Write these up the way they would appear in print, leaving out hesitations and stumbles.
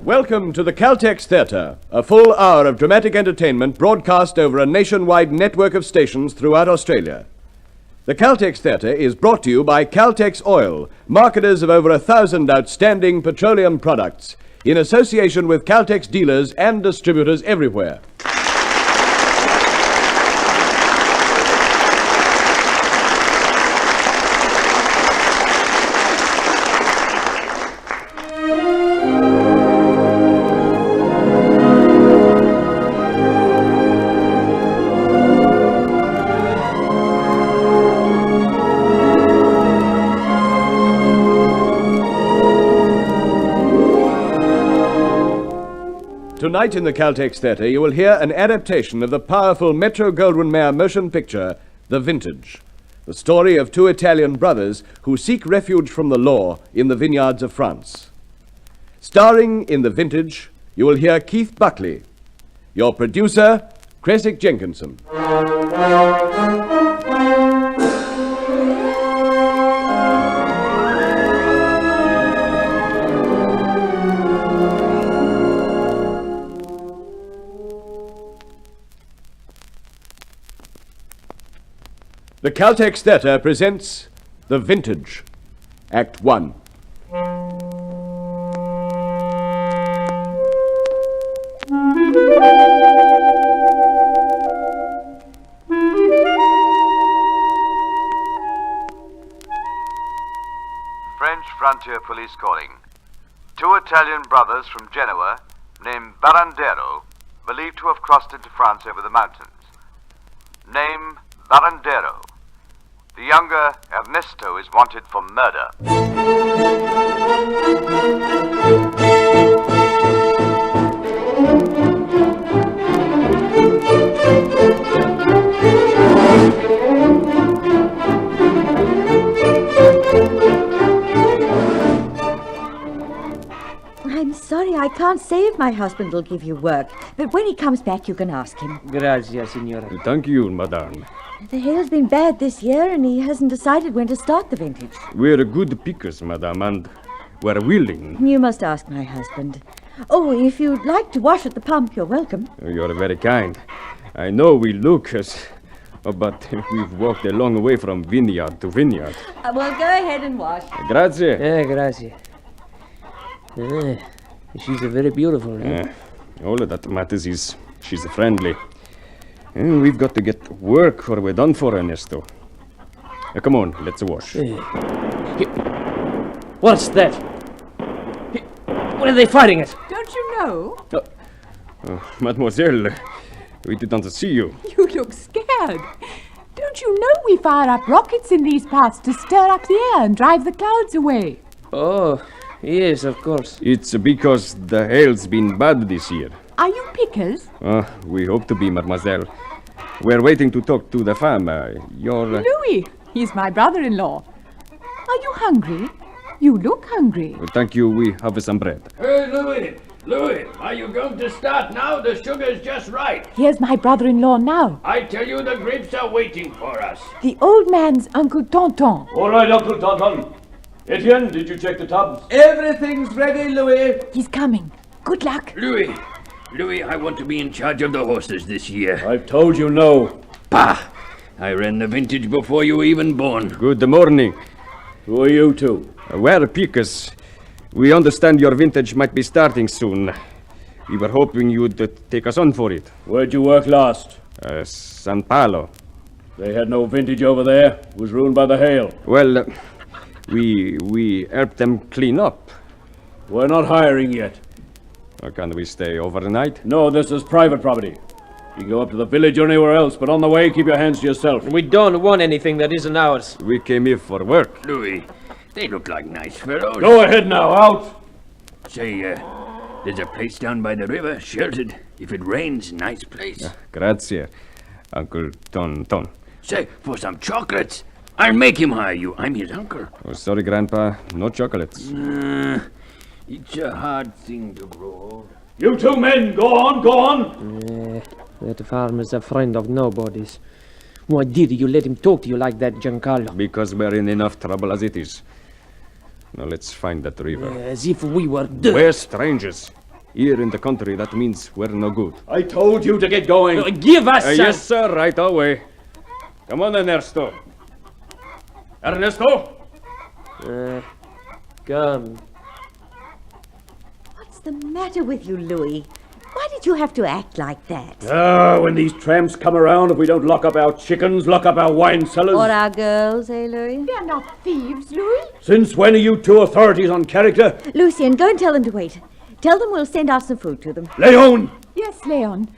Welcome to the Caltex Theatre, a full hour of dramatic entertainment broadcast over a nationwide network of stations throughout Australia. The Caltex Theatre is brought to you by Caltex Oil, marketers of over 1,000 outstanding petroleum products, in association with Caltex dealers and distributors everywhere. Tonight in the Caltex Theatre, you will hear an adaptation of the powerful Metro-Goldwyn-Mayer motion picture, The Vintage, the story of two Italian brothers who seek refuge from the law in the vineyards of France. Starring in The Vintage, you will hear Keith Buckley. Your producer, Creswick Jenkinson. The Caltex Theatre presents The Vintage, Act 1. French frontier police calling. Two Italian brothers from Genoa, named Barandero, believed to have crossed into France over the mountains. Name Barandero. The younger, Ernesto, is wanted for murder. I'm sorry, I can't say if my husband will give you work. But when he comes back, you can ask him. Gracias, signora. Thank you, madame. The hail's been bad this year, and he hasn't decided when to start the vintage. We're good pickers, madame, and we're willing. You must ask my husband. Oh, if you'd like to wash at the pump, you're welcome. You're very kind. I know we look as... but we've walked a long way from vineyard to vineyard. Well, go ahead and wash. Grazie. Grazie. She's a very beautiful, All that matters is she's friendly. We've got to get work or we're done for, Ernesto. Come on, let's wash. What's that? What are they fighting at? Don't you know? Mademoiselle, we didn't see you. You look scared. Don't you know we fire up rockets in these parts to stir up the air and drive the clouds away? Oh, yes, of course. It's because the hail's been bad this year. Are you pickers? We hope to be, mademoiselle. We're waiting to talk to the femme. Louis, he's my brother-in-law. Are you hungry? You look hungry. Thank you, we have some bread. Hey, Louis, are you going to start now? The sugar's just right. Here's my brother-in-law now. I tell you, the grapes are waiting for us. The old man's Uncle Tonton. All right, Uncle Tonton. Etienne, did you check the tubs? Everything's ready, Louis. He's coming. Good luck. Louis, I want to be in charge of the horses this year. I've told you no. Bah! I ran the vintage before you were even born. Good morning. Who are you two? We're pickers. We understand your vintage might be starting soon. We were hoping you'd take us on for it. Where'd you work last? San Paulo. They had no vintage over there. It was ruined by the hail. Well, we helped them clean up. We're not hiring yet. Can we stay overnight? No, this is private property. You can go up to the village or anywhere else, but on the way, keep your hands to yourself. We don't want anything that isn't ours. We came here for work. Louis, they look like nice fellows. Go ahead now, out! Say, there's a place down by the river, sheltered. If it rains, nice place. Grazie, Uncle Tonton. Say, for some chocolates, I'll make him hire you. I'm his uncle. Oh, sorry, Grandpa. No chocolates. It's a hard thing to grow old. You two men, go on! That farmer's a friend of nobody's. Why did you let him talk to you like that, Giancarlo? Because we're in enough trouble as it is. Now let's find that river. As if we were We're strangers. Here in the country, that means we're no good. I told you to get going. Give us some... Yes, sir, right away. Come on, Ernesto. Ernesto? Come. What's the matter with you, Louis? Why did you have to act like that? When these tramps come around, if we don't lock up our chickens, lock up our wine cellars. Or our girls, eh, Louis? They're not thieves, Louis. Since when are you two authorities on character? Lucien, go and tell them to wait. Tell them we'll send out some food to them. Leon! Yes, Leon.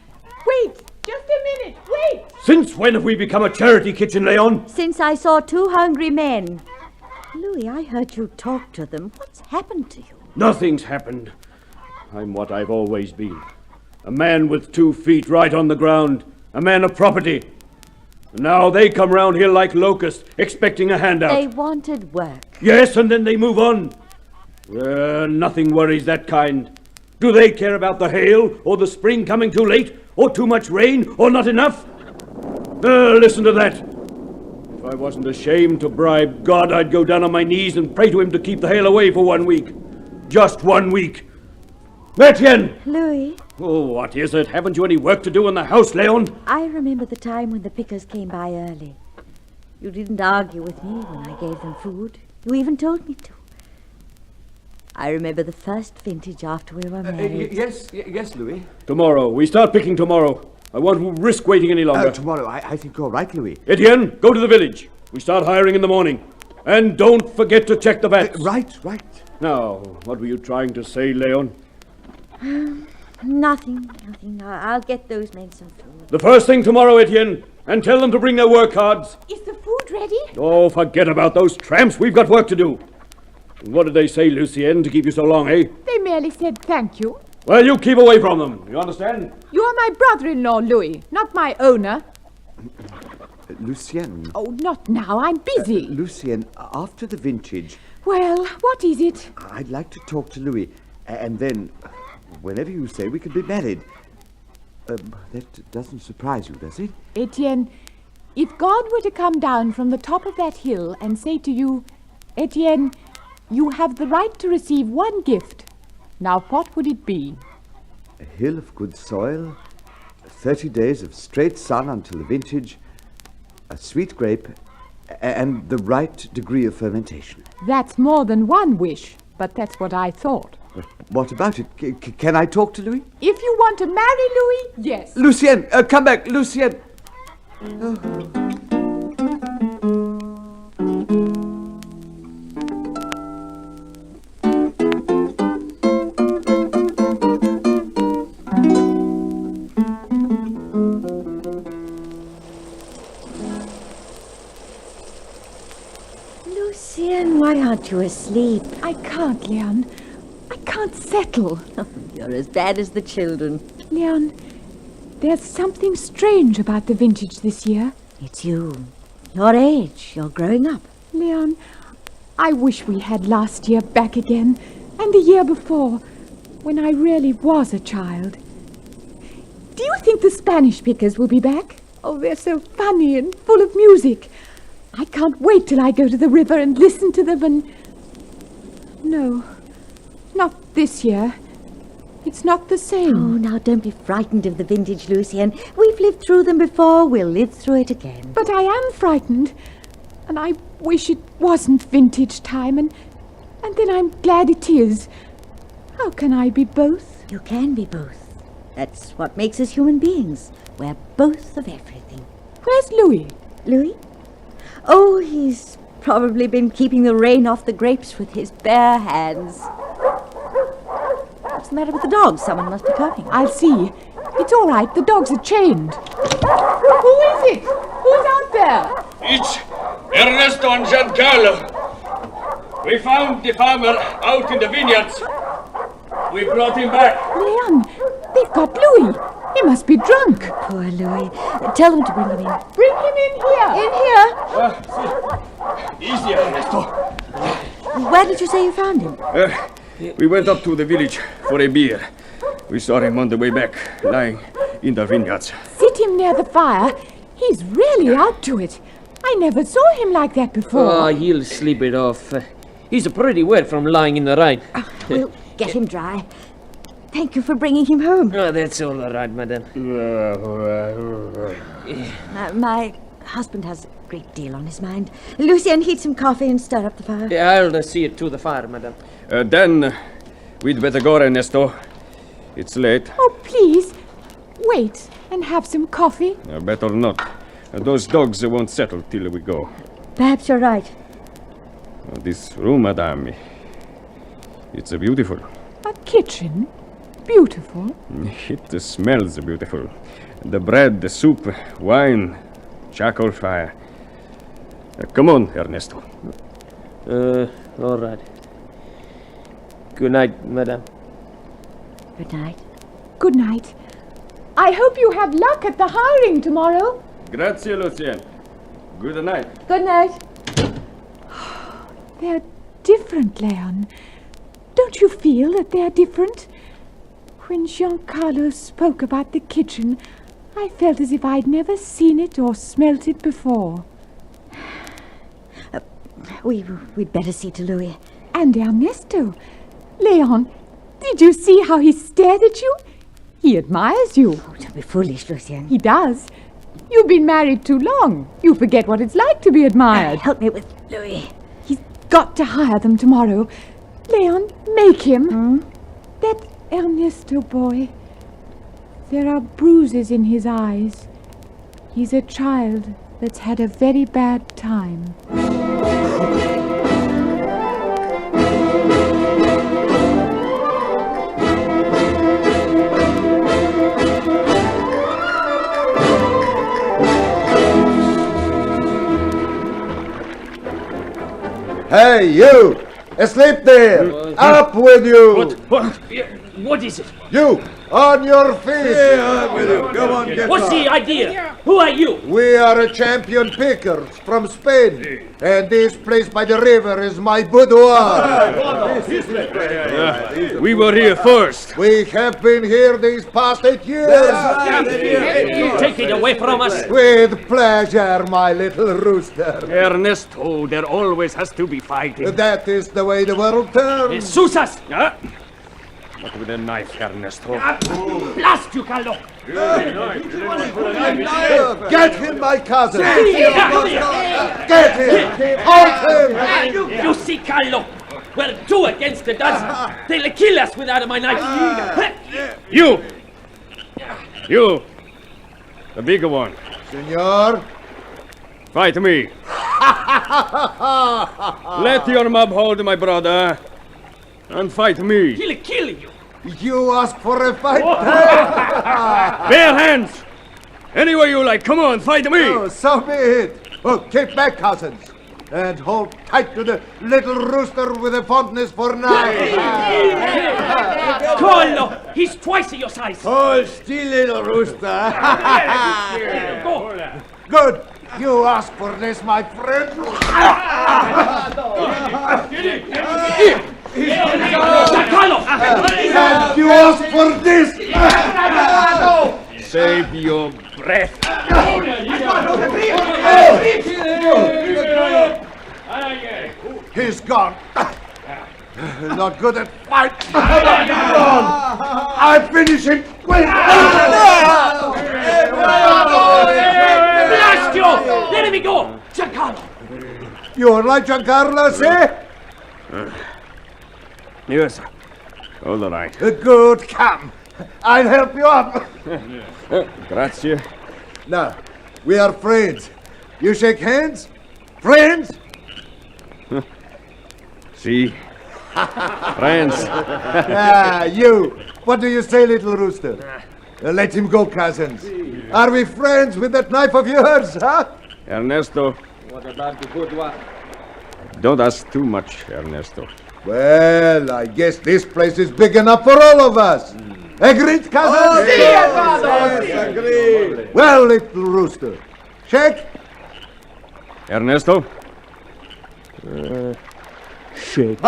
Wait, just a minute, wait. Since when have we become a charity kitchen, Leon? Since I saw 2 hungry men. Louis, I heard you talk to them. What's happened to you? Nothing's happened. I'm what I've always been. A man with 2 feet right on the ground. A man of property. And now they come round here like locusts, expecting a handout. They wanted work. Yes, and then they move on. Nothing worries that kind. Do they care about the hail, or the spring coming too late, or too much rain, or not enough? Listen to that. If I wasn't ashamed to bribe God, I'd go down on my knees and pray to him to keep the hail away for 1 week. Just 1 week. Etienne! Louis? Oh, what is it? Haven't you any work to do in the house, Leon? I remember the time when the pickers came by early. You didn't argue with me when I gave them food. You even told me to. I remember the first vintage after we were married. Yes, Louis. Tomorrow. We start picking tomorrow. I won't risk waiting any longer. Tomorrow. I think you're right, Louis. Etienne, go to the village. We start hiring in the morning. And don't forget to check the vats. Right. Now, what were you trying to say, Leon? Nothing. I'll get those men some food. The first thing tomorrow, Etienne, and tell them to bring their work cards. Is the food ready? Oh, forget about those tramps. We've got work to do. And what did they say, Lucienne, to keep you so long, eh? They merely said thank you. Well, you keep away from them. You understand? You're my brother-in-law, Louis, not my owner. Lucien. Oh, not now. I'm busy. Lucien, after the vintage, Well, what is it? I'd like to talk to Louis, and then, whenever you say, we could be married. That doesn't surprise you, does it? Etienne, if God were to come down from the top of that hill and say to you, Etienne, you have the right to receive 1 gift. Now, what would it be? A hill of good soil, 30 days of straight sun until the vintage, a sweet grape, and the right degree of fermentation. That's more than 1 wish, but that's what I thought. But what about it? Can I talk to Louis? If you want to marry Louis, yes. Lucien, come back, Lucien. Lucien, why aren't you asleep? I can't, Leon. I can't settle. You're as bad as the children. Leon, there's something strange about the vintage this year. It's you. Your age. You're growing up. Leon, I wish we had last year back again, and the year before, when I really was a child. Do you think the Spanish pickers will be back? Oh, they're so funny and full of music. I can't wait till I go to the river and listen to them and... No, not this year. It's not the same. Oh, now don't be frightened of the vintage, Lucien. We've lived through them before. We'll live through it again. But I am frightened. And I wish it wasn't vintage time. And then I'm glad it is. How can I be both? You can be both. That's what makes us human beings. We're both of everything. Where's Louis? Louis? Oh, he's probably been keeping the rain off the grapes with his bare hands. What's the matter with the dogs? Someone must be coming. I'll see. It's all right. The dogs are chained. Who is it? Who's out there? It's Ernesto and Giancarlo. We found the farmer out in the vineyards. We brought him back. Leon, they've got Louis. He must be drunk. Poor Louis. Tell them to bring him in. Bring him in here. In here? Easy, Ernesto. Where did you say you found him? We went up to the village for a beer. We saw him on the way back, lying in the vineyards. Sit him near the fire. He's really out to it. I never saw him like that before. Oh, he'll sleep it off. He's pretty wet from lying in the rain. We'll get him dry. Thank you for bringing him home. Oh, that's all right, madam. My husband has a great deal on his mind. Lucien, heat some coffee and stir up the fire. Yeah, I'll see it to the fire, madam. Then we'd better go, Ernesto. It's late. Oh, please, wait and have some coffee. Better not. Those dogs won't settle till we go. Perhaps you're right. This room, madame, it's beautiful. A kitchen? Beautiful. It smells beautiful. The bread, the soup, wine, charcoal fire. Come on, Ernesto. All right. Good night, madam. Good night. Good night. I hope you have luck at the hiring tomorrow. Grazie, Lucien. Good night. Good night. They're different, Leon. Don't you feel that they're different? When Giancarlo spoke about the kitchen, I felt as if I'd never seen it or smelt it before. We'd better see to Louis. And Ernesto. Leon, did you see how he stared at you? He admires you. Oh, don't be foolish, Lucien. He does. You've been married too long. You forget what it's like to be admired. Help me with Louis. He's got to hire them tomorrow. Leon, make him. That Ernesto boy. There are bruises in his eyes. He's a child that's had a very bad time. Hey, you! Asleep there! Up with you! What is it? You! On your feet! Yeah, with you. Come on, get What's the idea? Who are you? We are a champion pickers from Spain, and this place by the river is my boudoir. We were here first. We have been here these past 8 years. Take it away from us. With pleasure, my little rooster. Ernesto, there always has to be fighting. That is the way the world turns. Susas! Not with a knife, Ernesto. Blast you, Carlo! Get him, my cousin! Get him! Hold him! You see, Carlo? We're 2 against a dozen. They'll kill us without my knife. You! The bigger one. Senor? Fight me. Let your mob hold my brother. And fight me. He'll kill you. You ask for a fight? Bare hands! Any way you like. Come on, fight me! Oh, so be it. Oh, keep back, cousins. And hold tight to the little rooster with a fondness for knives. Carlo, he's twice your size. Hold still, little rooster. Go. Good. You ask for this, my friend. Carlo! And you ask for this. Save your breath. He's gone. Not good at fight. I finish him. Blast you! Let me go! Giancarlo! You're like Giancarlo, eh? Yes. All right. Good, come. I'll help you up. Grazie. Now, we are friends. You shake hands? Friends? See? Friends. You. What do you say, little rooster? Let him go, cousins. Are we friends with that knife of yours, huh? Ernesto. What about the boudoir? Don't ask too much, Ernesto. Well, I guess this place is big enough for all of us. Agreed, cousins? Yes, agreed. Well, little rooster. Shake? Ernesto? Shake.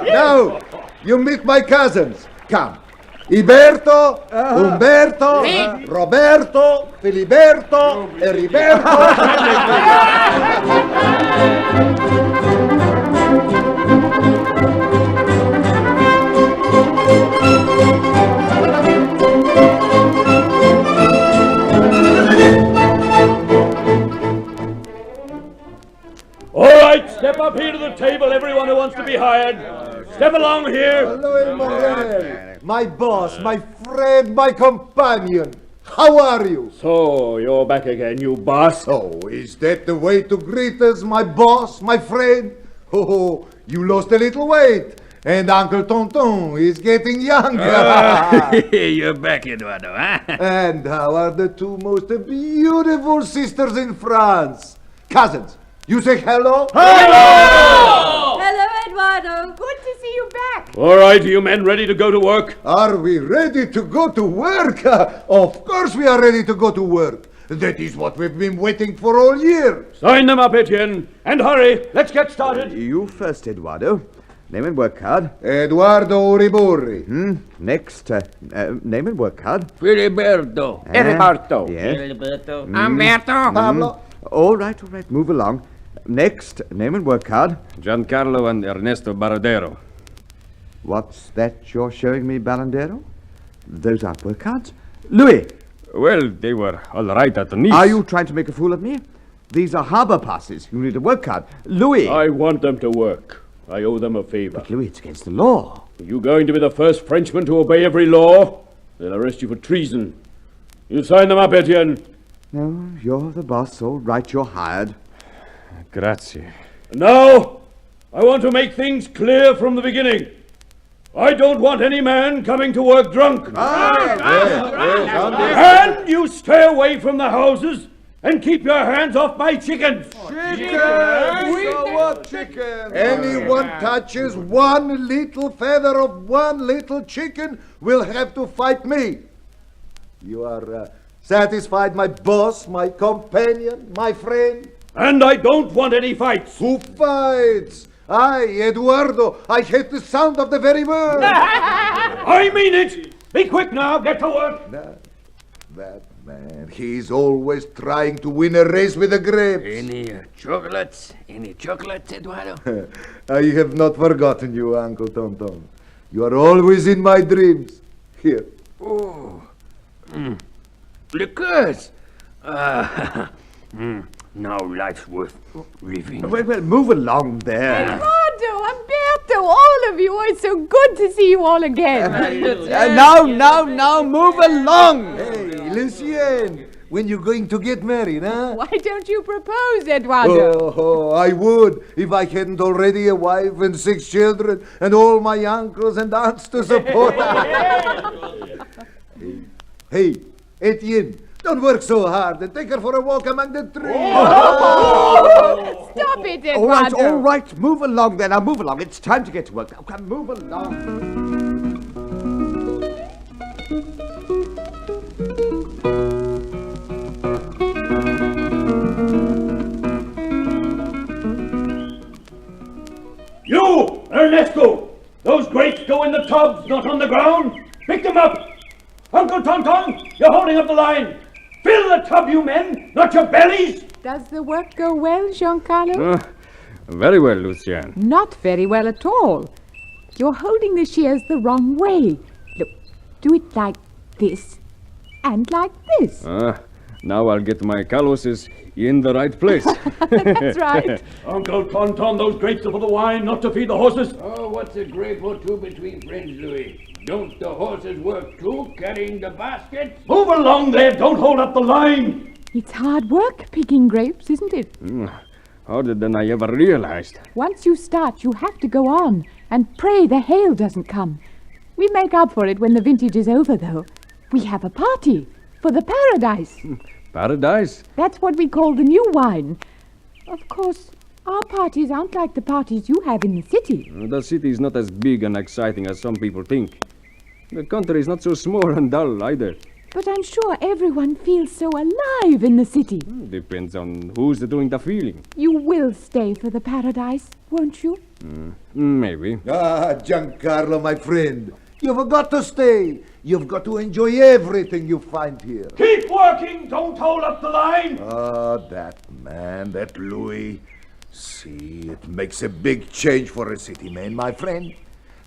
Now, you meet my cousins. Come. Iberto, Umberto, Roberto, Filiberto e Riberto. All right, step up here to the table, everyone who wants to be hired. Step along here. Hello, Morel. My boss, my friend, my companion. How are you? So, you're back again, you boss. Oh, is that the way to greet us, my boss, my friend? Oh, you lost a little weight. And Uncle Tonton is getting younger. You're back, Eduardo, huh? And how are the two most beautiful sisters in France? Cousins, you say hello? Hello, Eduardo. Good to see you back. All right, you men ready to go to work? Are we ready to go to work? Of course we are ready to go to work. That is what we've been waiting for all year. Sign them up, Etienne. And hurry, let's get started. You first, Eduardo. Name and work card. Eduardo Uriburri. Next, name and work card. Filiberto. Heriberto. Yes. Umberto. Pablo. All right, move along. Next, name and work card. Giancarlo and Ernesto Baradero. What's that you're showing me, Balandero? Those aren't work cards. Louis, Well, they were all right at Nice. are you trying to make a fool of me? These are harbour passes. You need a work card. Louis! I want them to work. I owe them a favor. Louis, it's against the law. Are you going to be the first Frenchman to obey every law? They'll arrest you for treason. You sign them up, Etienne. No, you're the boss. All right, you're hired. Grazie. Now, I want to make things clear from the beginning. I don't want any man coming to work drunk. And you stay away from the houses and keep your hands off my chickens. Chicken. Anyone touches one little feather of one little chicken will have to fight me. You are satisfied, my boss, my companion, my friend? And I don't want any fights. Who fights? I, Eduardo, I hate the sound of the very word. I mean it. Be quick now. Get to work. That man, he's always trying to win a race with the grapes. Any chocolates? Any chocolates, Eduardo? I have not forgotten you, Uncle Tonton. You are always in my dreams. Here. Oh. Liqueurs. Now life's worth living. Well, move along there. Eduardo, Umberto, all of you. It's so good to see you all again. Now, move along. Hey, Lucien, when you going to get married, huh? Why don't you propose, Eduardo? Oh, I would if I hadn't already a wife and 6 children and all my uncles and aunts to support. Hey, Etienne, don't work so hard and take her for a walk among the trees. Stop it, Eduardo. All right, move along then. Now move along. It's time to get to work. Now, come, move along. You, Ernesto. Those grapes go in the tubs, not on the ground. Pick them up. Uncle Tonton, you're holding up the line. Fill the tub, you men, not your bellies. Does the work go well, Giancarlo? Very well, Lucien. Not very well at all. You're holding the shears the wrong way. Look, do it like this and like this. Now I'll get my calluses in the right place. That's right. Uncle Tonton, those grapes are for the wine, not to feed the horses. Oh, what's a grape or two between friends, Louis? Don't the horses work too, carrying the basket? Move along there, don't hold up the line. It's hard work picking grapes, isn't it? Harder than I ever realized. Once you start, you have to go on and pray the hail doesn't come. We make up for it when the vintage is over, though. We have a party for the paradise. Paradise? That's what we call the new wine. Of course, our parties aren't like the parties you have in the city. The city is not as big and exciting as some people think. The country is not so small and dull either. But I'm sure everyone feels so alive in the city. Depends on who's doing the feeling. You will stay for the paradise, won't you? Maybe. Ah, Giancarlo, my friend. You've got to stay. You've got to enjoy everything you find here. Keep working. Don't hold up the line. Ah, that man, that Louis. See, it makes a big change for a city man, my friend.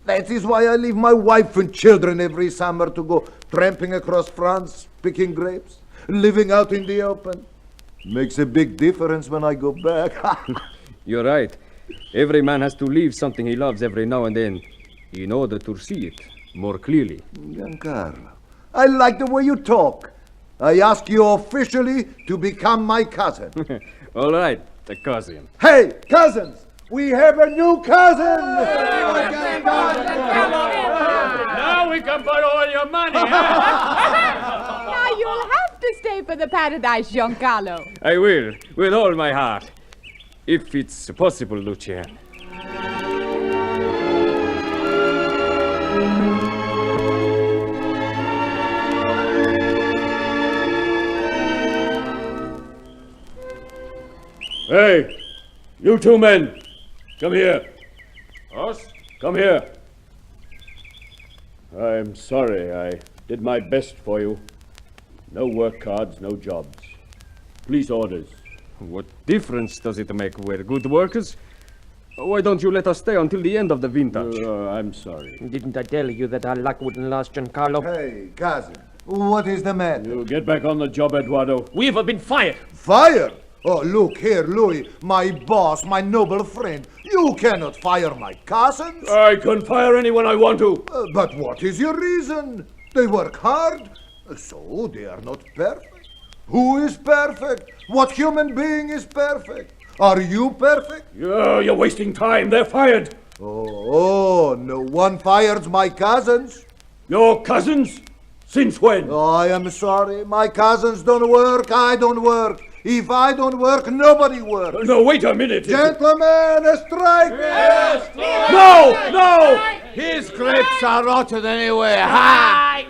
That is why I leave my wife and children every summer to go tramping across France, picking grapes, living out in the open. Makes a big difference when I go back. You're right. Every man has to leave something he loves every now and then in order to see it more clearly. Giancarlo, I like the way you talk. I ask you officially to become my cousin. All right, the cousin. Hey, cousins! We have a new cousin! Now we can borrow all your money, Now you'll have to stay for the paradise, Giancarlo. I will, with all my heart. If it's possible, Lucian. Hey, you two men, come here. Us? Come here. I'm sorry. I did my best for you. No work cards, no jobs. Police orders. What difference does it make? We're good workers. Why don't you let us stay until the end of the vintage? I'm sorry. Didn't I tell you that our luck wouldn't last, Giancarlo? Hey, cousin, what is the matter? You get back on the job, Eduardo. We've been fired. Fired? Oh, look here, Louis, my boss, my noble friend. You cannot fire my cousins. I can fire anyone I want to. But what is your reason? They work hard, so they are not perfect. Who is perfect? What human being is perfect? Are you perfect? You're wasting time. They're fired. Oh, no one fires my cousins. Your cousins? Since when? Oh, I am sorry. My cousins don't work. I don't work. If I don't work, nobody works. No, wait a minute. Gentlemen, a strike! Yes! No! His grapes are rotten anyway. Ha!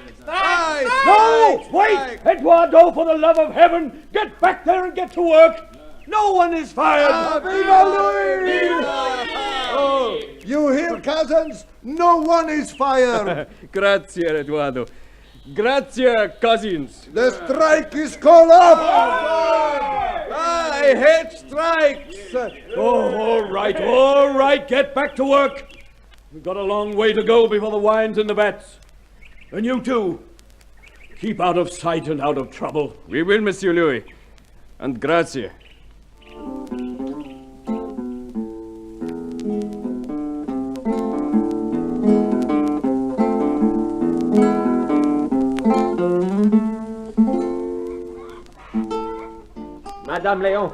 No! Wait! Eduardo, for the love of heaven, get back there and get to work. No one is fired. Viva Louis! Oh, you hear, cousins? No one is fired. Grazie, Eduardo. Grazie, cousins. The strike is called off. I hate strikes. Oh, all right. Get back to work. We've got a long way to go before the wine's in the vats. And you too. Keep out of sight and out of trouble. We will, Monsieur Louis. And grazie. Madame Léon.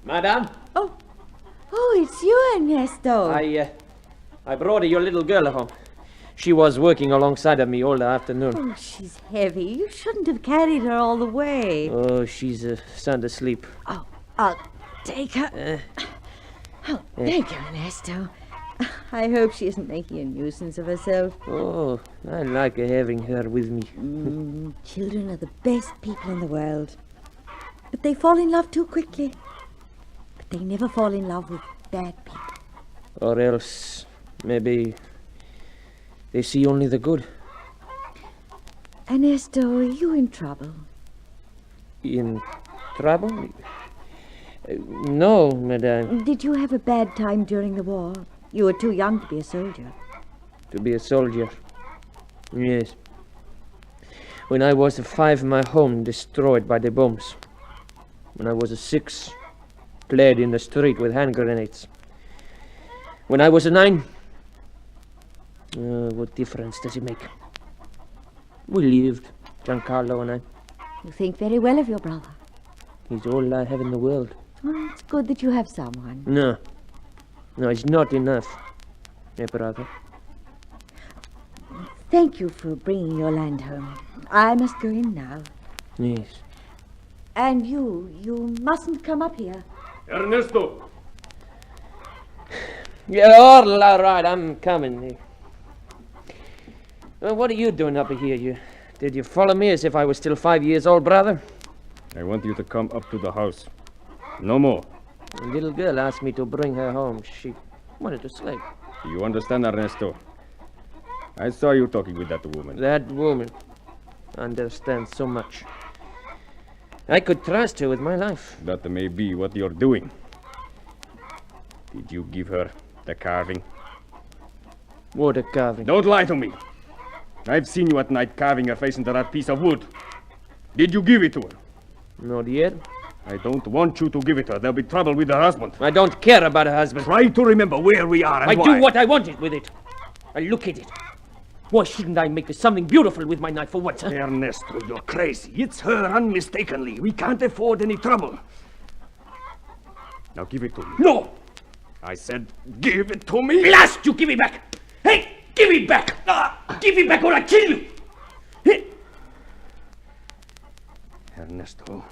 Madame? Oh, it's you, Ernesto. I brought your little girl home. She was working alongside of me all the afternoon. Oh, she's heavy. You shouldn't have carried her all the way. Oh, she's sound asleep. Oh, I'll take her. Thank you, Ernesto. I hope she isn't making a nuisance of herself. Oh, I like having her with me. Children are the best people in the world. But they fall in love too quickly. But they never fall in love with bad people. Or else, maybe, they see only the good. Ernesto, are you in trouble? In trouble? No, madame. Did you have a bad time during the war? You were too young to be a soldier. To be a soldier? Yes. When I was 5, my home destroyed by the bombs. When I was 6, played in the street with hand grenades. When I was 9, what difference does it make? We lived, Giancarlo and I. You think very well of your brother. He's all I have in the world. Well, it's good that you have someone. No, it's not enough, my brother. Thank you for bringing your land home. I must go in now. Yes. And you mustn't come up here. Ernesto! Yeah, all right, I'm coming. Well, what are you doing up here? Did you follow me as if I was still 5 years old, brother? I want you to come up to the house. No more. The little girl asked me to bring her home. She wanted to sleep. Do you understand, Ernesto? I saw you talking with that woman. That woman understands so much. I could trust her with my life. That may be what you're doing. Did you give her the carving? What a carving. Don't lie to me. I've seen you at night carving her face into that piece of wood. Did you give it to her? Not yet. I don't want you to give it to her. There'll be trouble with her husband. I don't care about her husband. Try to remember where we are and I why. do what I wanted with it. I look at it. Why shouldn't I make something beautiful with my knife for once, huh? Ernesto, you're crazy. It's her unmistakably. We can't afford any trouble. Now give it to me. No! I said give it to me. Blast you! Give it back! Hey! Give it back! Give it back or I kill you! Hey. Ernesto.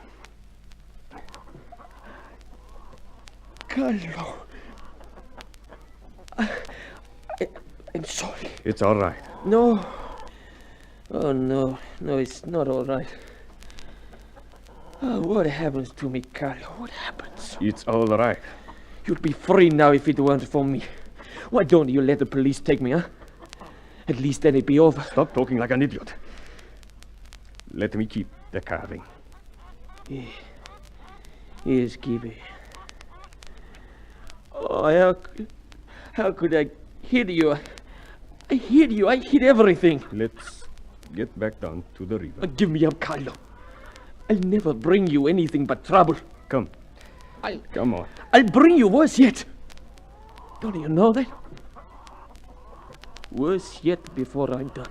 Carlo. I'm sorry. It's all right. No. Oh, no. No, it's not all right. Oh, what happens to me, Carlo? What happens? It's all right. You'd be free now if it weren't for me. Why don't you let the police take me, huh? At least then it'd be over. Stop talking like an idiot. Let me keep the carving. Yes, keep it. Oh, how could I hit you? I hit you. I hit everything. Let's get back down to the river. Give me up, Carlo. I'll never bring you anything but trouble. Come. Come on. I'll bring you worse yet. Don't you know that? Worse yet before I'm done.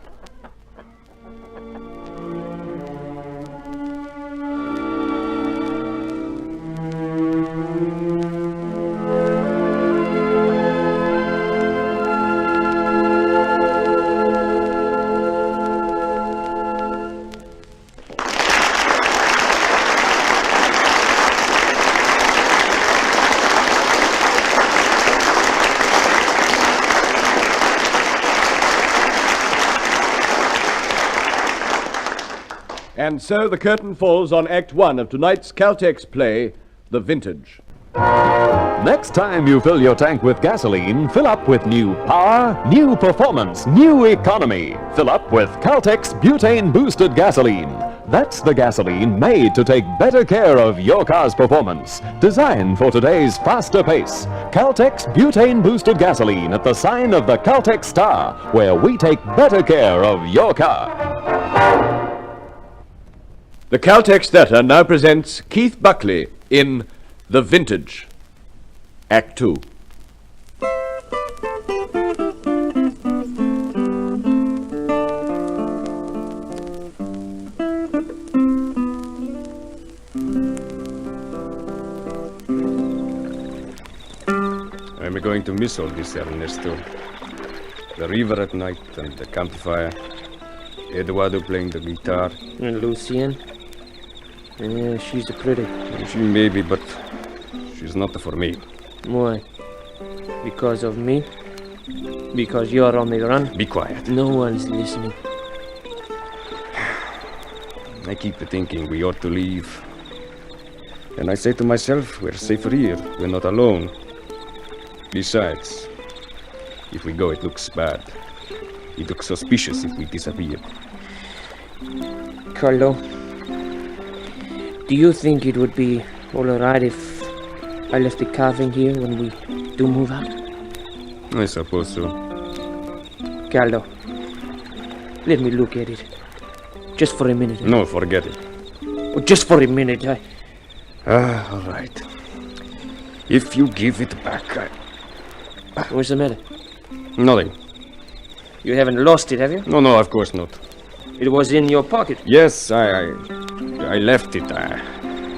And so the curtain falls on Act 1 of tonight's Caltex play, The Vintage. Next time you fill your tank with gasoline, fill up with new power, new performance, new economy. Fill up with Caltex butane boosted gasoline. That's the gasoline made to take better care of your car's performance. Designed for today's faster pace. Caltex butane boosted gasoline at the sign of the Caltex star, where we take better care of your car. The Caltex Theatre now presents Keith Buckley in The Vintage, Act 2. I'm going to miss all this, Ernesto. The river at night and the campfire. Eduardo playing the guitar. And Lucien? Yeah, she's pretty. She may be, but she's not for me. Why? Because of me? Because you're on the run? Be quiet. No one's listening. I keep thinking we ought to leave. And I say to myself, we're safer here. We're not alone. Besides, if we go, it looks bad. It looks suspicious if we disappear. Carlo, do you think it would be all right if I left the carving here when we do move out? I suppose so. Carlo, let me look at it. Just for a minute. No, forget it. Oh, just for a minute. All right. If you give it back, What's the matter? Nothing. You haven't lost it, have you? No, of course not. It was in your pocket. Yes, I left it.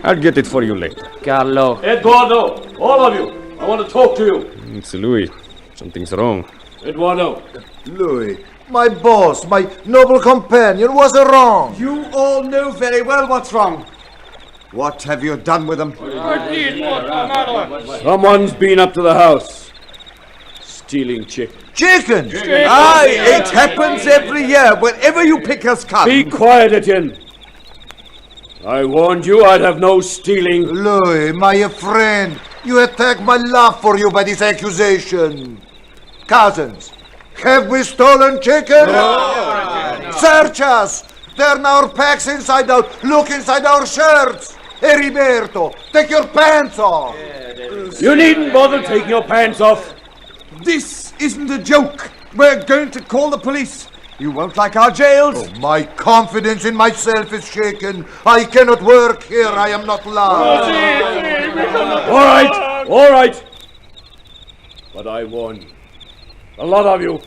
I'll get it for you later. Carlo. Eduardo, all of you, I want to talk to you. It's Louis. Something's wrong. Eduardo. Louis, my boss, my noble companion, what's wrong? You all know very well what's wrong. What have you done with them? Someone's been up to the house, stealing chicken. Chicken! Aye, it happens every year whenever you pickers come. Be quiet, Etienne. I warned you I'd have no stealing. Louis, my friend, you attack my love for you by this accusation. Cousins, Have we stolen chicken? No. Search us! Turn our packs inside out. Look inside our shirts. Heriberto, take your pants off. You needn't bother taking your pants off. This isn't a joke. We're going to call the police. You won't like our jails. Oh, my confidence in myself is shaken. I cannot work here. I am not allowed. All right. But I warn you, a lot of you,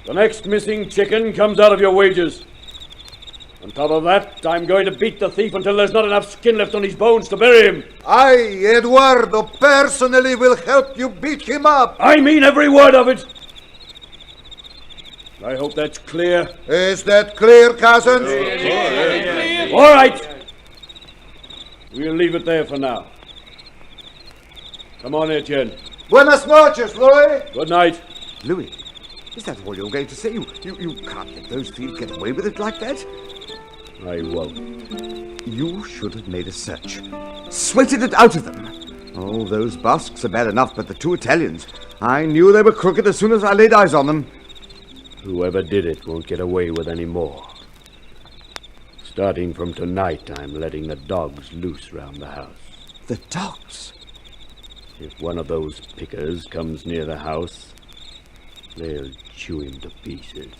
the next missing chicken comes out of your wages. On top of that, I'm going to beat the thief until there's not enough skin left on his bones to bury him. I, Eduardo, personally will help you beat him up. I mean every word of it. I hope that's clear. Is that clear, cousins? All right. We'll leave it there for now. Come on, Etienne. Buenas noches, Louis. Good night. Louis, is that all you're going to say? You can't let those thieves get away with it like that. I won't. You should have made a search. Sweated it out of them. Oh, those Basques are bad enough, but the two Italians, I knew they were crooked as soon as I laid eyes on them. Whoever did it won't get away with any more. Starting from tonight, I'm letting the dogs loose round the house. The dogs? If one of those pickers comes near the house, they'll chew him to pieces.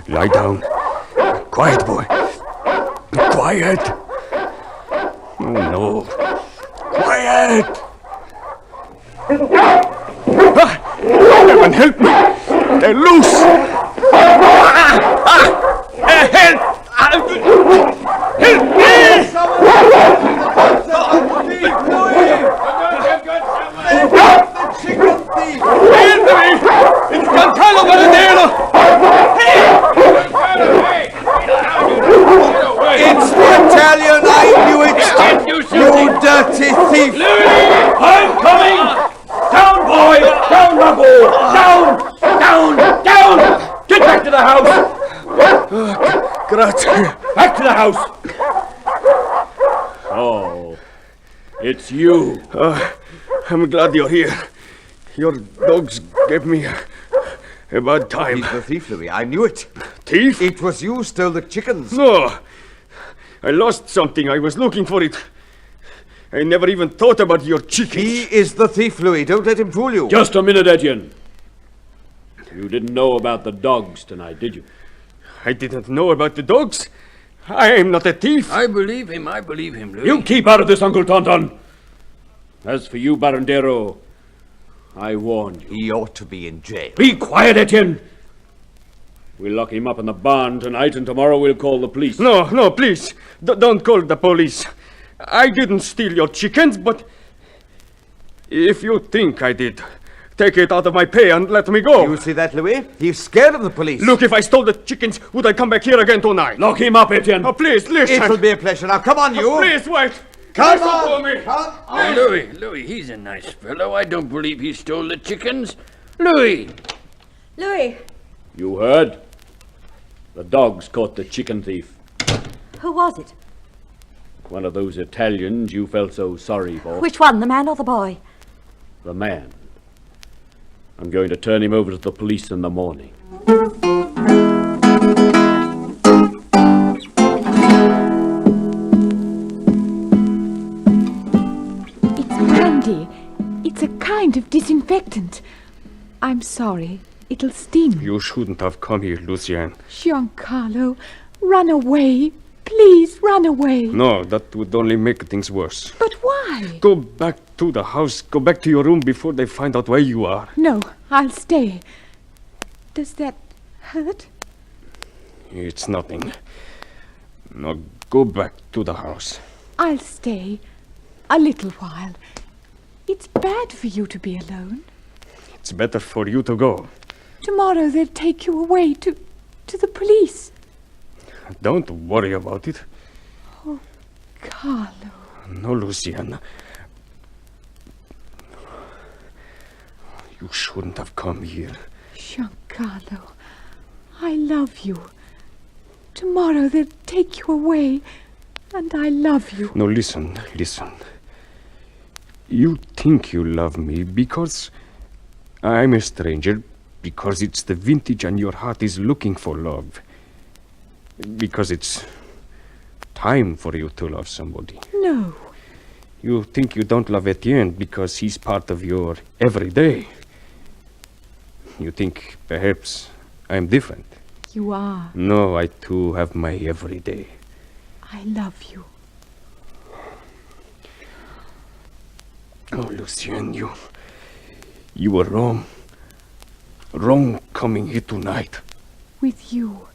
Lie down. Quiet, boy. Quiet. Oh, no. Quiet. Heaven help me. They're loose. Help! Help me! It's Giancarlo Baradero! It's the Italian, I knew it! You dirty thief! I'm coming! Down, boy! Down, Rubble! Down! Get back to the house! Grazie. Back to the house! Oh, it's you. I'm glad you're here. Your dogs gave me a bad time. He's the thief, Louis. I knew it. Thief? It was you who stole the chickens. No. I lost something. I was looking for it. I never even thought about your chickens. He is the thief, Louis. Don't let him fool you. Just a minute, Etienne. You didn't know about the dogs tonight, did you? I didn't know about the dogs. I am not a thief. I believe him, Louis. You keep out of this, Uncle Tonton. As for you, Barandero, I warned you. He ought to be in jail. Be quiet, Etienne. We'll lock him up in the barn tonight, and tomorrow we'll call the police. No, please. Don't call the police. I didn't steal your chickens, but if you think I did, take it out of my pay and let me go. You see that, Louis? He's scared of the police. Look, if I stole the chickens, would I come back here again tonight? Lock him up, Etienne. Oh, please, listen. It will be a pleasure. Now, come on, you. Please, wait. Come Listen on. to me. Come on. Louis, he's a nice fellow. I don't believe he stole the chickens. Louis! You heard? The dogs caught the chicken thief. Who was it? One of those Italians you felt so sorry for. Which one, the man or the boy? The man. I'm going to turn him over to the police in the morning. It's a kind of disinfectant. I'm sorry. It'll sting. You shouldn't have come here, Lucien. Giancarlo, run away. Please, run away. No, that would only make things worse. But why? Go back to the house. Go back to your room before they find out where you are. No, I'll stay. Does that hurt? It's nothing. Now go back to the house. I'll stay. A little while. It's bad for you to be alone. It's better for you to go. Tomorrow they'll take you away to the police. Don't worry about it. Oh, Carlo. No, Luciana. You shouldn't have come here. Giancarlo. Carlo, I love you. Tomorrow they'll take you away, and I love you. No, listen. You think you love me because I'm a stranger, because it's the vintage and your heart is looking for love. Because it's time for you to love somebody. No. You think you don't love Etienne because he's part of your everyday. You think perhaps I'm different. You are. No, I too have my everyday. I love you. Oh, Lucien, you were wrong. Wrong coming here tonight. With you,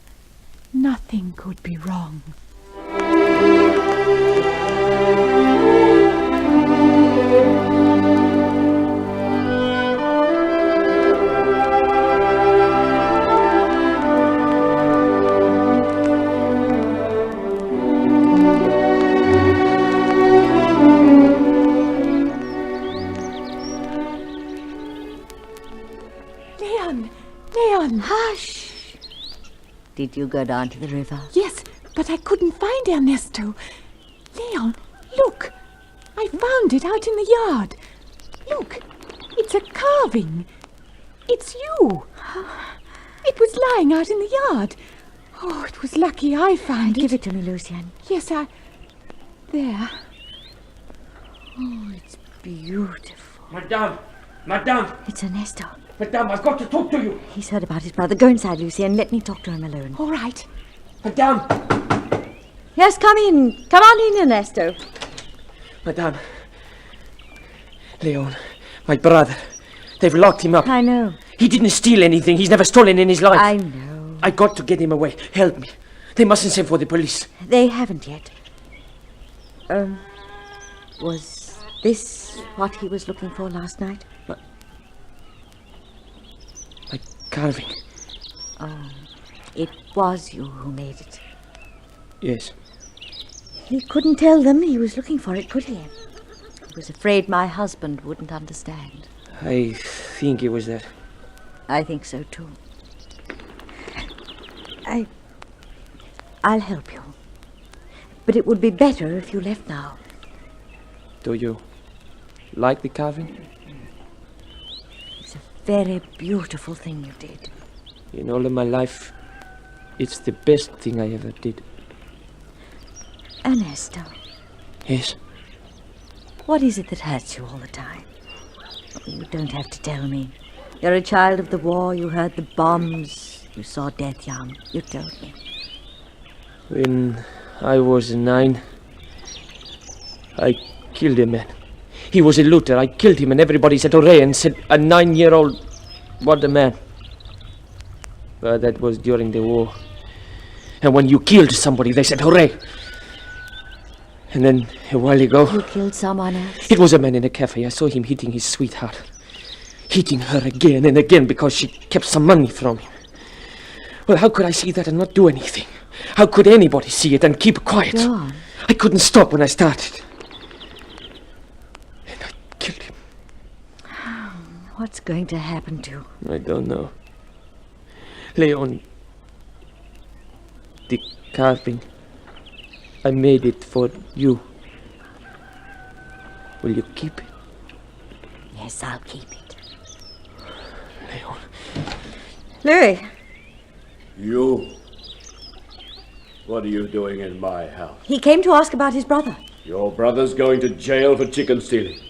nothing could be wrong. Leon! Hush! Did you go down to the river? Yes, but I couldn't find Ernesto. Leon, look! I found it out in the yard. Look, it's a carving. It's you. It was lying out in the yard. Oh, it was lucky I found it. Give it to me, Lucien. Yes, there. Oh, it's beautiful. Madame! It's Ernesto. Madame, I've got to talk to you. He's heard about his brother. Go inside, Lucien. Let me talk to him alone. All right. Madame! Yes, come in. Come on in, Ernesto. Madame. Leon, my brother. They've locked him up. I know. He didn't steal anything. He's never stolen in his life. I know. I got to get him away. Help me. They mustn't send for the police. They haven't yet. Was this what he was looking for last night? My carving. Oh, it was you who made it. Yes. He couldn't tell them he was looking for it, could he? He was afraid my husband wouldn't understand. I think it was that. I think so, too. I'll help you. But it would be better if you left now. Do you like the carving? It's a very beautiful thing you did. In all of my life, it's the best thing I ever did. Ernesto. Yes? What is it that hurts you all the time? You don't have to tell me. You're a child of the war. You heard the bombs. You saw death young. You told me. When I was 9, I killed a man. He was a looter. I killed him and everybody said hooray and said a 9-year-old, what a man. But that was during the war. And when you killed somebody, they said hooray. And then a while ago... You killed someone else? It was a man in a cafe. I saw him hitting his sweetheart. Hitting her again and again because she kept some money from him. Well, how could I see that and not do anything? How could anybody see it and keep quiet? Go on. I couldn't stop when I started. And I killed him. What's going to happen to you? I don't know. Leon, the carving, I made it for you. Will you keep it? Yes, I'll keep it. Leon. Louis. You? What are you doing in my house? He came to ask about his brother. Your brother's going to jail for chicken stealing.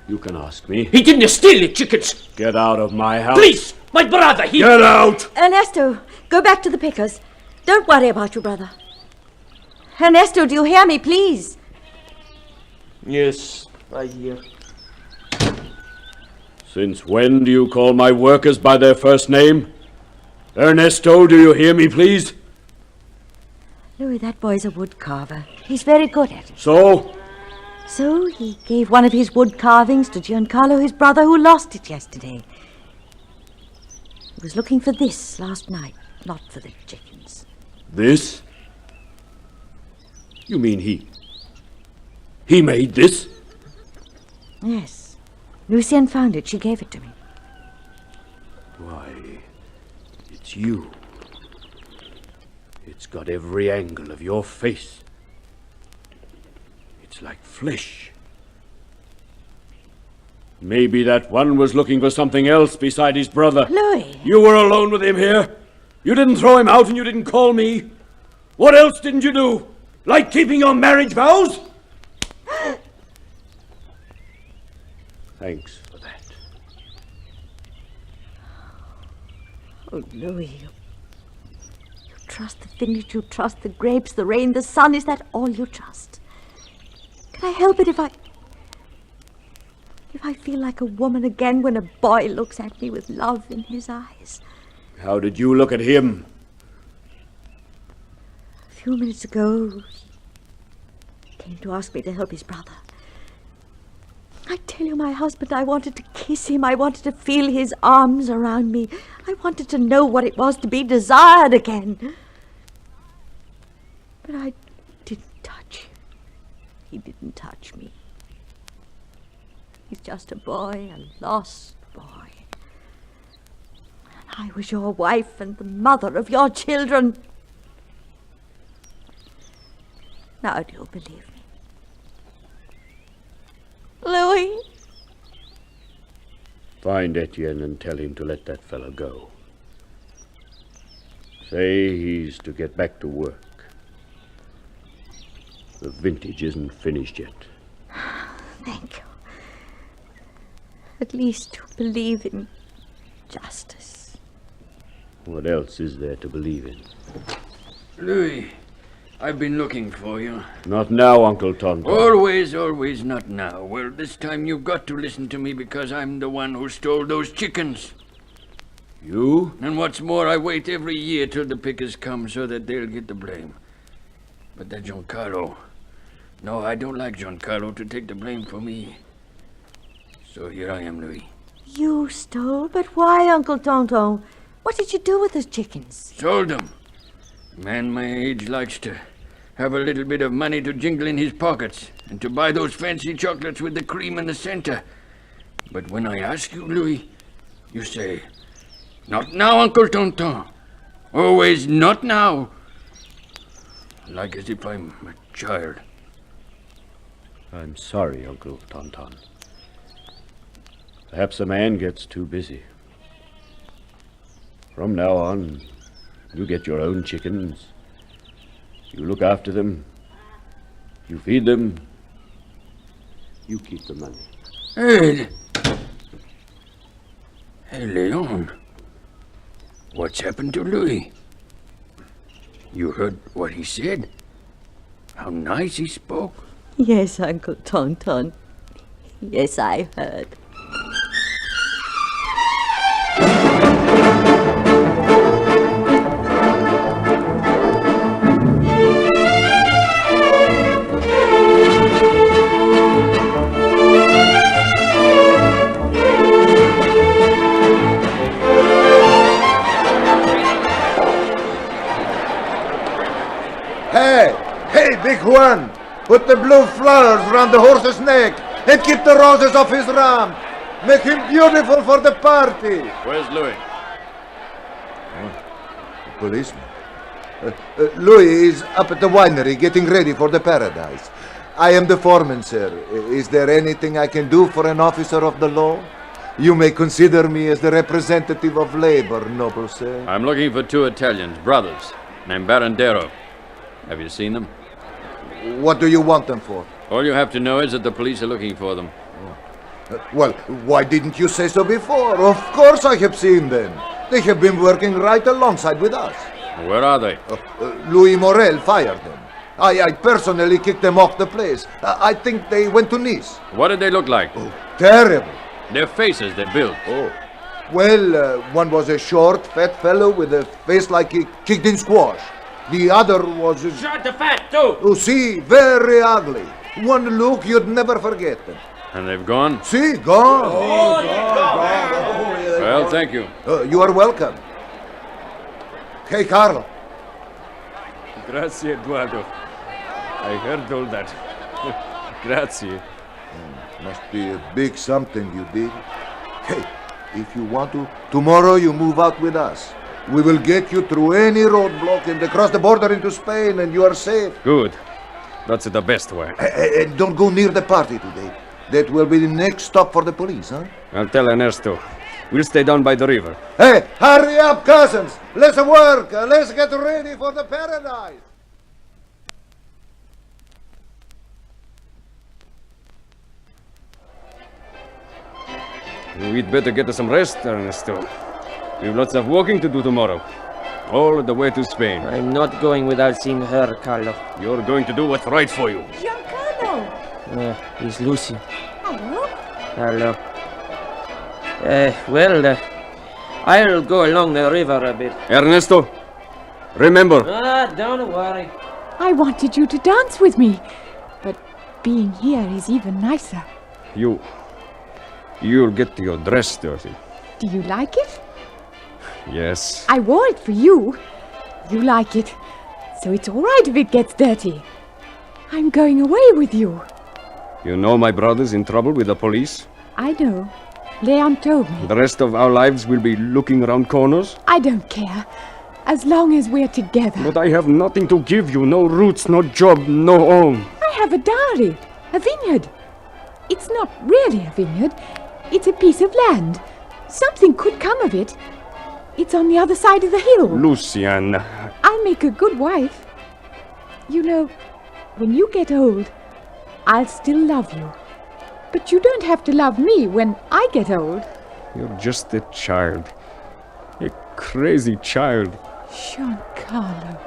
You can ask me. He didn't steal the chickens! Get out of my house. Please! My brother, he... Get out! Ernesto, go back to the pickers. Don't worry about your brother. Ernesto, do you hear me, please? Yes, I hear. Since when do you call my workers by their first name? Ernesto, do you hear me, please? Louis, that boy's a wood carver. He's very good at it. So? So he gave one of his wood carvings to Giancarlo, his brother, who lost it yesterday. He was looking for this last night, not for the chickens. This? You mean he? He made this? Yes. Lucienne found it. She gave it to me. Why, it's you. It's got every angle of your face. It's like flesh. Maybe that one was looking for something else beside his brother. Louis! You were alone with him here. You didn't throw him out and you didn't call me. What else didn't you do? Like keeping your marriage vows? Thanks for that. Oh, Louis, you trust the vintage, you trust the grapes, the rain, the sun. Is that all you trust? Can I help it if I feel like a woman again when a boy looks at me with love in his eyes? How did you look at him? A few minutes ago, he came to ask me to help his brother. I tell you, my husband, I wanted to kiss him. I wanted to feel his arms around me. I wanted to know what it was to be desired again. But I didn't touch him. He didn't touch me. He's just a boy, a lost boy. And I was your wife and the mother of your children. Now do you believe me? Louis? Find Etienne and tell him to let that fellow go. Say he's to get back to work. The vintage isn't finished yet. Thank you. At least to believe in justice. What else is there to believe in? Louis, I've been looking for you. Not now, Uncle Tonton. Always not now. Well, this time you've got to listen to me because I'm the one who stole those chickens. You? And what's more, I wait every year till the pickers come so that they'll get the blame. But that Giancarlo... No, I don't like Giancarlo to take the blame for me. So here I am, Louis. You stole? But why, Uncle Tonton? What did you do with those chickens? Sold them. A man my age likes to have a little bit of money to jingle in his pockets and to buy those fancy chocolates with the cream in the center. But when I ask you, Louis, you say, "Not now, Uncle Tonton. Always not now." Like as if I'm a child. I'm sorry, Uncle Tonton. Perhaps a man gets too busy. From now on, you get your own chickens. You look after them. You feed them. You keep the money. Hey, Leon. What's happened to Louis? You heard what he said? How nice he spoke. Yes, Uncle Tonton. Yes, I heard. Hey, big one! Put the blue flowers round the horse's neck and keep the roses off his ram. Make him beautiful for the party. Where's Louis? The policeman. Louis is up at the winery getting ready for the paradise. I am the foreman, sir. Is there anything I can do for an officer of the law? You may consider me as the representative of labor, noble sir. I'm looking for two Italians, brothers, named Barandero. Have you seen them? What do you want them for? All you have to know is that the police are looking for them. Well, why didn't you say so before? Of course I have seen them. They have been working right alongside with us. Where are they? Louis Morel fired them. I personally kicked them off the place. I think they went to Nice. What did they look like? Oh, terrible. Their faces, their build. Oh. Well, one was a short, fat fellow with a face like he kicked in squash. The other was... Shot the fat, too! Oh, see, very ugly. One look you'd never forget them. And they've gone? See, gone. Oh, gone. Well, thank you. You are welcome. Hey, Carlo. Grazie, Eduardo. I heard all that. Grazie. Must be a big something you did. Hey, If you want to, tomorrow you move out with us. We will get you through any roadblock and across the border into Spain, and you are safe. Good. That's the best way. And don't go near the party today. That will be the next stop for the police, huh? I'll tell Ernesto. We'll stay down by the river. Hey, hurry up, cousins! Let's work! Let's get ready for the paradise! We'd better get us some rest, Ernesto. We have lots of walking to do tomorrow. All the way to Spain. I'm not going without seeing her, Carlo. You're going to do what's right for you. Giancarlo! It's Lucy. Hello? Hello. I'll go along the river a bit. Ernesto, remember. Don't worry. I wanted you to dance with me, but being here is even nicer. You'll get your dress dirty. Do you like it? Yes. I wore it for you. You like it, so it's all right if it gets dirty. I'm going away with you. You know my brother's in trouble with the police? I know. Leon told me. The rest of our lives will be looking around corners? I don't care, as long as we're together. But I have nothing to give you. No roots, no job, no home. I have a dowry, a vineyard. It's not really a vineyard. It's a piece of land. Something could come of it. It's on the other side of the hill. Lucian. I'll make a good wife. You know, when you get old, I'll still love you. But you don't have to love me when I get old. You're just a child. A crazy child. Giancarlo.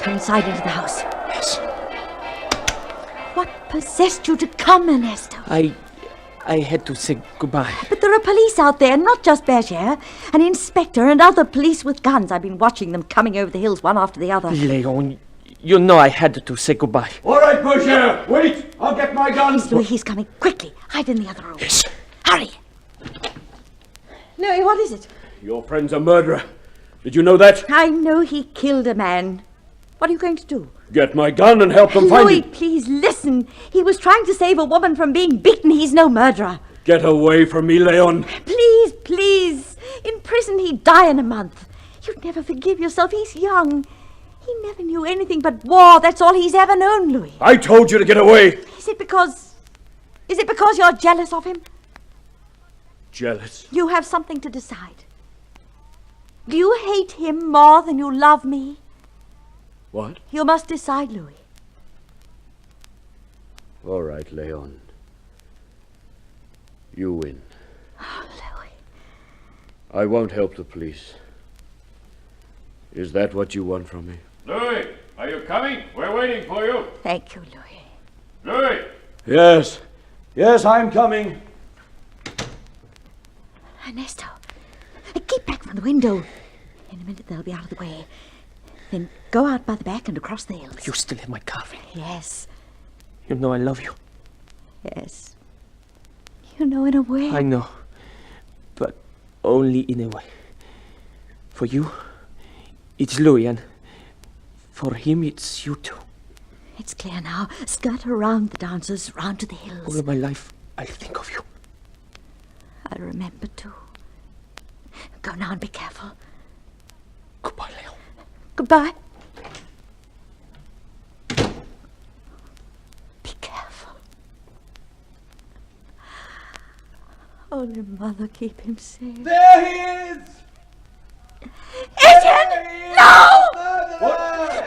Come inside into the house. Yes. What possessed you to come, Ernesto? I had to say goodbye. But there are police out there, not just Berger. An inspector and other police with guns. I've been watching them coming over the hills one after the other. Leon, you know I had to say goodbye. All right, Berger, wait! I'll get my guns. Louis, he's coming. Quickly, hide in the other room. Yes. Hurry. Louis, what is it? Your friend's a murderer. Did you know that? I know he killed a man. What are you going to do? Get my gun and help them find Louis, him. please listen. He was trying to save a woman from being beaten. He's no murderer. Get away from me, Leon. Please, please. In prison he'd die in a month. You'd never forgive yourself. He's young. He never knew anything but war. That's all he's ever known, Louis. I told you to get away. Is it because you're jealous of him? Jealous? You have something to decide. Do you hate him more than you love me? What? You must decide, Louis. All right, Leon. You win. Oh, Louis. I won't help the police. Is that what you want from me? Louis, are you coming? We're waiting for you. Thank you, Louis. Louis! Yes. Yes, I'm coming. Ernesto, keep back from the window. In a minute they'll be out of the way. Then go out by the back and across the hills. You still have my carving. Yes. You know I love you. Yes. You know, in a way. I know. But only in a way. For you, it's Louis, and for him, it's you too. It's clear now. Skirt around the dancers, round to the hills. All of my life, I'll think of you. I'll remember too. Go now and be careful. Goodbye, Leon. Goodbye. Be careful. Holy Mother, keep him safe. There he is! Etienne! No! What?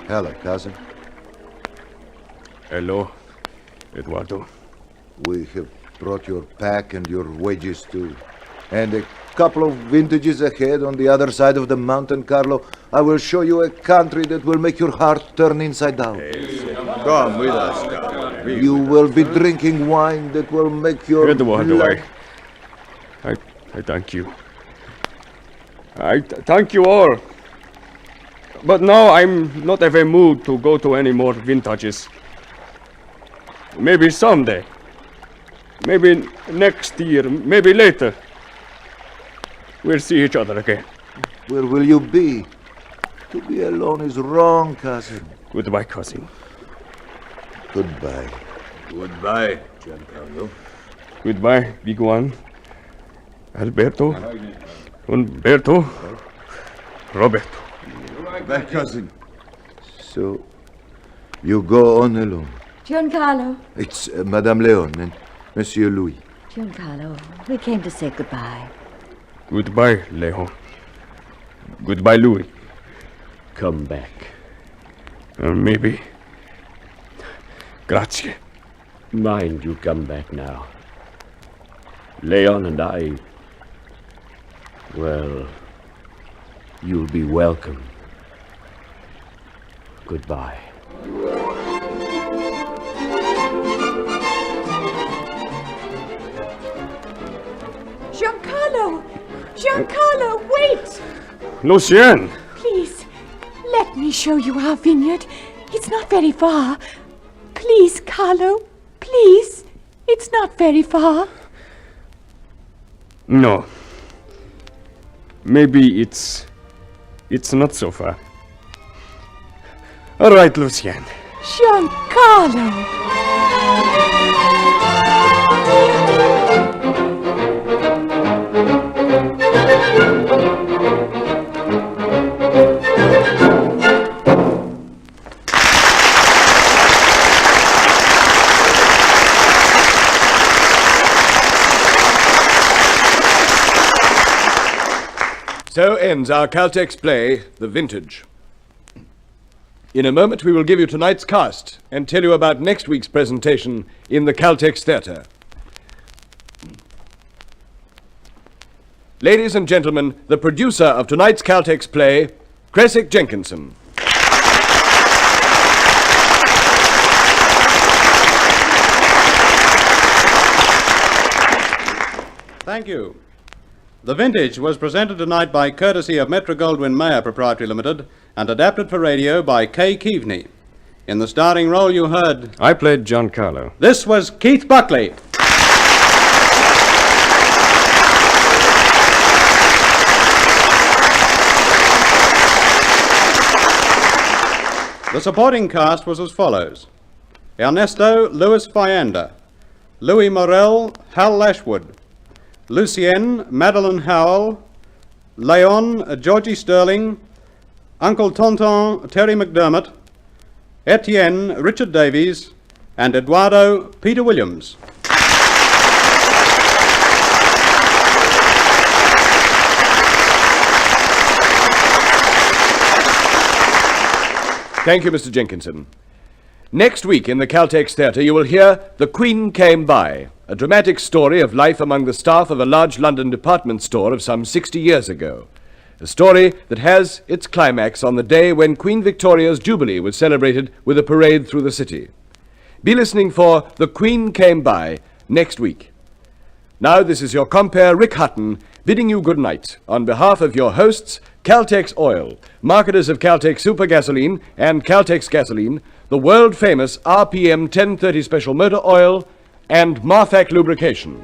Hello, cousin. Hello, Eduardo. We have brought your pack and your wages too. And couple of vintages ahead on the other side of the mountain, Carlo, I will show you a country that will make your heart turn inside out. Come with us, Carlo. You will be drinking wine that will make your Eduardo, I thank you. I thank you all. But now I'm not in a mood to go to any more vintages. Maybe someday. Maybe next year. Maybe later. We'll see each other again. Where will you be? To be alone is wrong, cousin. Goodbye, cousin. Goodbye. Goodbye, Giancarlo. Goodbye, big one. Alberto. Umberto. Roberto. Goodbye, cousin. So, you go on alone. Giancarlo. It's Madame Leon and Monsieur Louis. Giancarlo, we came to say goodbye. Goodbye, Leon. Goodbye, Louis. Come back. Maybe. Grazie. Mind you come back now. Leon and I... Well, you'll be welcome. Goodbye. Giancarlo! Giancarlo, wait! Lucien! Please, let me show you our vineyard. It's not very far. Please, Carlo, please. It's not very far. No. Maybe it's not so far. All right, Lucien. Giancarlo! So ends our Caltex play, The Vintage. In a moment we will give you tonight's cast and tell you about next week's presentation in the Caltex Theatre. Ladies and gentlemen, the producer of tonight's Caltex play, Creswick Jenkinson. Thank you. The Vintage was presented tonight by courtesy of Metro-Goldwyn-Mayer Proprietary Limited and adapted for radio by Kay Keavney. In the starring role you heard... I played Giancarlo. This was Keith Buckley. The supporting cast was as follows. Ernesto Louis Fiander, Louis Morel, Hal Lashwood, Lucienne, Madeline Howell, Leon, Georgie Sterling, Uncle Tonton, Terry McDermott, Etienne, Richard Davies, and Eduardo, Peter Williams. Thank you, Mr. Jenkinson. Next week in the Caltex Theatre you will hear The Queen Came By, a dramatic story of life among the staff of a large London department store of some 60 years ago. A story that has its climax on the day when Queen Victoria's Jubilee was celebrated with a parade through the city. Be listening for The Queen Came By next week. Now this is your compere Rick Hutton bidding you good night on behalf of your hosts, Caltex Oil, marketers of Caltex Super Gasoline and Caltex Gasoline, the world-famous RPM 1030 Special Motor Oil, and Marthac Lubrication.